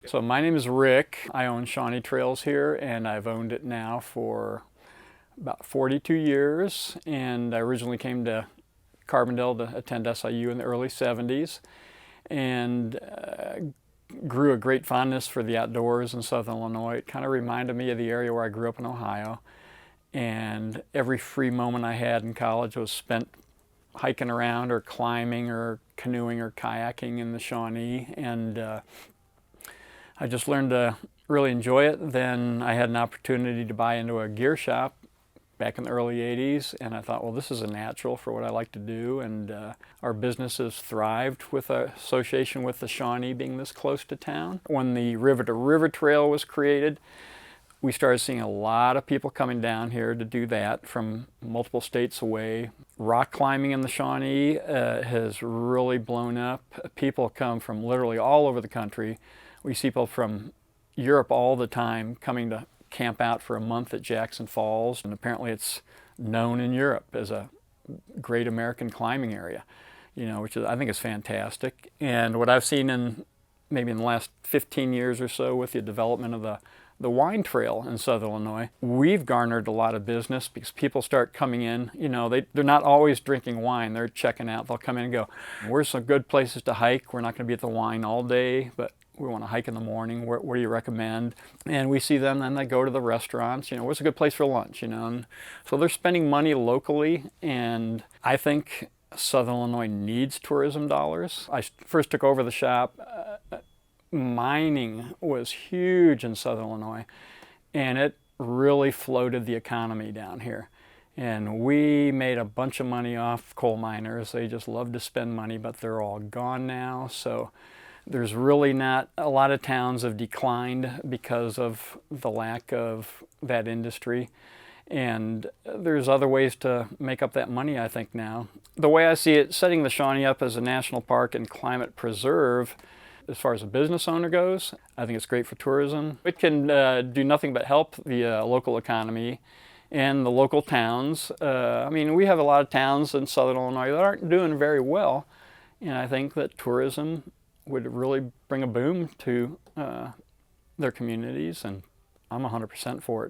So my name is Rick. I own Shawnee Trails here, and I've owned it now for about 42 years. And I originally came to Carbondale to attend SIU in the early 70s, and grew a great fondness for the outdoors in Southern Illinois. It kind of reminded me of the area where I grew up in Ohio. And every free moment I had in college was spent hiking around or climbing or canoeing or kayaking in the Shawnee. And I just learned to really enjoy it. Then I had an opportunity to buy into a gear shop back in the early 80s, and I thought, well, this is a natural for what I like to do, and our business has thrived with an association with the Shawnee being this close to town. When the River to River Trail was created, we started seeing a lot of people coming down here to do that from multiple states away. Rock climbing in the Shawnee has really blown up. People come from literally all over the country. We see people from Europe all the time coming to camp out for a month at Jackson Falls, and apparently it's known in Europe as a great American climbing area, which I think is fantastic. And what I've seen in maybe in the last 15 years or so with the development of the wine trail in Southern Illinois, we've garnered a lot of business because people start coming in. They're not always drinking wine. They're checking out. They'll come in and go, where's some good places to hike? We're not going to be at the wine all day, but we want to hike in the morning. Where do you recommend? And we see them, then they go to the restaurants. What's a good place for lunch? And so they're spending money locally, and I think Southern Illinois needs tourism dollars. I first took over the shop. Mining was huge in Southern Illinois, and it really floated the economy down here. And we made a bunch of money off coal miners. They just love to spend money, but they're all gone now. So there's really not a lot of towns have declined because of the lack of that industry. And there's other ways to make up that money, I think, now. The way I see it, setting the Shawnee up as a national park and climate preserve, as far as a business owner goes, I think it's great for tourism. It can do nothing but help the local economy and the local towns. We have a lot of towns in Southern Illinois that aren't doing very well, and I think that tourism would really bring a boom to their communities, and I'm 100% for it.